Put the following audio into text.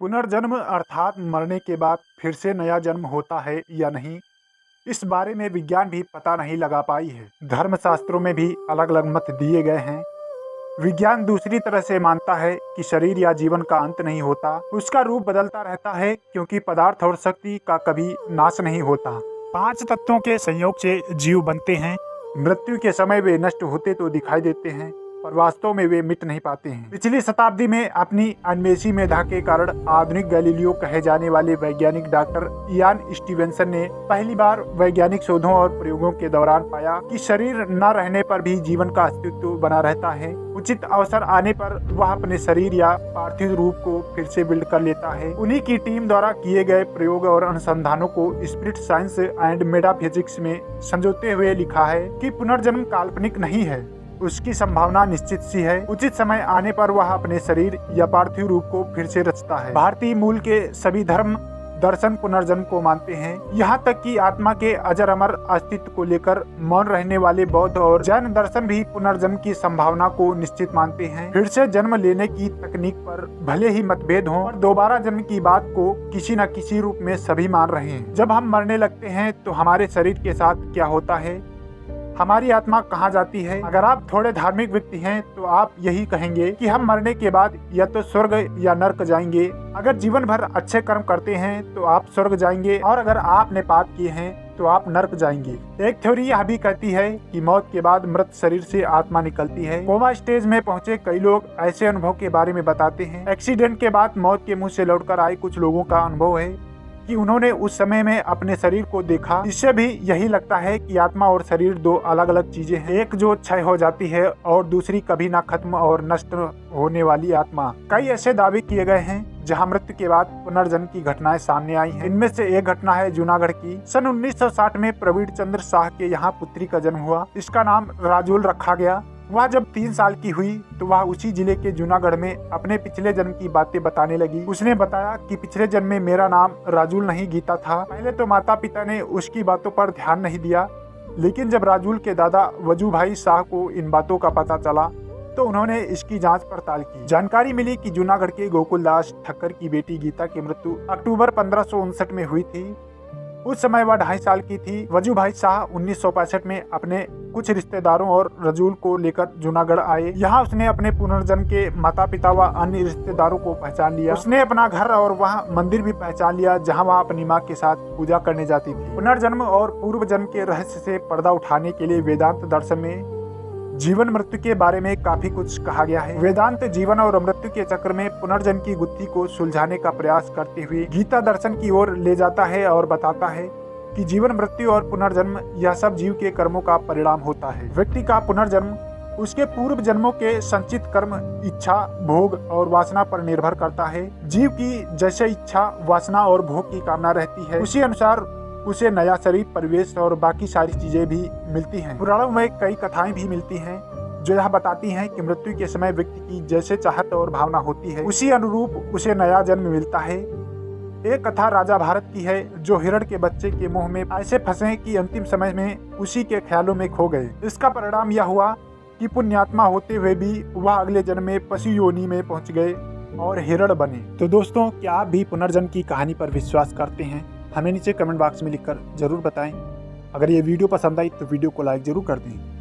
पुनर्जन्म अर्थात मरने के बाद फिर से नया जन्म होता है या नहीं, इस बारे में विज्ञान भी पता नहीं लगा पाई है। धर्मशास्त्रों में भी अलग अलग मत दिए गए हैं। विज्ञान दूसरी तरह से मानता है कि शरीर या जीवन का अंत नहीं होता, उसका रूप बदलता रहता है, क्योंकि पदार्थ और शक्ति का कभी नाश नहीं होता। 5 तत्वों के संयोग से जीव बनते हैं। मृत्यु के समय वे नष्ट होते तो दिखाई देते हैं, पर वास्तव में वे मिट नहीं पाते हैं। पिछली शताब्दी में अपनी अन्वेषी मेधा के कारण आधुनिक गैलीलियो कहे जाने वाले वैज्ञानिक डॉक्टर इयान स्टीवेंसन ने पहली बार वैज्ञानिक शोधों और प्रयोगों के दौरान पाया कि शरीर न रहने पर भी जीवन का अस्तित्व बना रहता है। उचित अवसर आने पर वह अपने शरीर या पार्थिव रूप को फिर से बिल्ड कर लेता है। उन्हीं की टीम द्वारा किए गए प्रयोग और अनुसंधानों को स्पिरिट साइंस एंड मेटाफिजिक्स में समझौते हुए लिखा है कि पुनर्जन्म काल्पनिक नहीं है, उसकी संभावना निश्चित सी है। उचित समय आने पर वह अपने शरीर या पार्थिव रूप को फिर से रचता है। भारतीय मूल के सभी धर्म दर्शन पुनर्जन्म को मानते हैं, यहाँ तक कि आत्मा के अजर अमर अस्तित्व को लेकर मौन रहने वाले बौद्ध और जैन दर्शन भी पुनर्जन्म की संभावना को निश्चित मानते हैं। फिर से जन्म लेने की तकनीक पर भले ही मतभेद हों, पर दोबारा जन्म की बात को किसी न किसी रूप में सभी मान रहे हैं। जब हम मरने लगते हैं तो हमारे शरीर के साथ क्या होता है, हमारी आत्मा कहाँ जाती है? अगर आप थोड़े धार्मिक व्यक्ति हैं तो आप यही कहेंगे कि हम मरने के बाद या तो स्वर्ग या नर्क जाएंगे। अगर जीवन भर अच्छे कर्म करते हैं तो आप स्वर्ग जाएंगे, और अगर आपने पाप किए हैं तो आप नर्क जाएंगे। एक थ्योरी यह भी कहती है कि मौत के बाद मृत शरीर से आत्मा निकलती है। कोमा स्टेज में पहुंचे कई लोग ऐसे अनुभव के बारे में बताते हैं। एक्सीडेंट के बाद मौत के मुंह से लौटकर आए कुछ लोगों का अनुभव है कि उन्होंने उस समय में अपने शरीर को देखा। इससे भी यही लगता है कि आत्मा और शरीर दो अलग अलग चीजें हैं, एक जो क्षय हो जाती है और दूसरी कभी ना खत्म और नष्ट होने वाली आत्मा। कई ऐसे दावे किए गए हैं जहां मृत्यु के बाद पुनर्जन्म की घटनाएं सामने आई हैं। इनमें से एक घटना है जूनागढ़ की। सन 1960 में प्रवीण चंद्र शाह के यहाँ पुत्री का जन्म हुआ। इसका नाम राजूल रखा गया। वह जब 3 साल की हुई तो वह उसी जिले के जूनागढ़ में अपने पिछले जन्म की बातें बताने लगी। उसने बताया कि पिछले जन्म में मेरा नाम राजूल नहीं गीता था। पहले तो माता पिता ने उसकी बातों पर ध्यान नहीं दिया, लेकिन जब राजूल के दादा वजू भाई शाह को इन बातों का पता चला तो उन्होंने इसकी जांच पड़ताल की। जानकारी मिली कि जूनागढ़ के गोकुलदास ठक्कर की बेटी गीता की मृत्यु अक्टूबर 1559 में हुई थी। उस समय वह 2.5 साल की थी। वजू भाई शाह 1965 में अपने कुछ रिश्तेदारों और रजूल को लेकर जूनागढ़ आए। यहाँ उसने अपने पुनर्जन्म के माता पिता व अन्य रिश्तेदारों को पहचान लिया। उसने अपना घर और वहाँ मंदिर भी पहचान लिया, जहाँ वह अपनी माँ के साथ पूजा करने जाती थी। पुनर्जन्म और पूर्व जन्म के रहस्य से पर्दा उठाने के लिए वेदांत दर्शन में जीवन मृत्यु के बारे में काफी कुछ कहा गया है। वेदांत जीवन और मृत्यु के चक्र में पुनर्जन्म की गुत्थी को सुलझाने का प्रयास करते हुए गीता दर्शन की ओर ले जाता है और बताता है कि जीवन मृत्यु और पुनर्जन्म यह सब जीव के कर्मों का परिणाम होता है। व्यक्ति का पुनर्जन्म उसके पूर्व जन्मों के संचित कर्म, इच्छा, भोग और वासना पर निर्भर करता है। जीव की जैसे इच्छा, वासना और भोग की कामना रहती है, उसी अनुसार उसे नया शरीर, परिवेश और बाकी सारी चीजें भी मिलती हैं। पुराणों में कई कथाएं भी मिलती हैं जो यह बताती हैं कि मृत्यु के समय व्यक्ति की जैसे चाहत और भावना होती है, उसी अनुरूप उसे नया जन्म मिलता है। एक कथा राजा भारत की है जो हिरण के बच्चे के मुंह में ऐसे फंसे कि अंतिम समय में उसी के ख्यालों में खो गए। इसका परिणाम यह हुआ कि पुण्यात्मा होते हुए भी वह अगले जन्म में पशु योनि में पहुंच गए और हिरण बने। तो दोस्तों, क्या आप भी पुनर्जन्म की कहानी पर विश्वास करते हैं? हमें नीचे कमेंट बॉक्स में लिखकर जरूर बताएं। अगर ये वीडियो पसंद आई तो वीडियो को लाइक जरूर कर दें।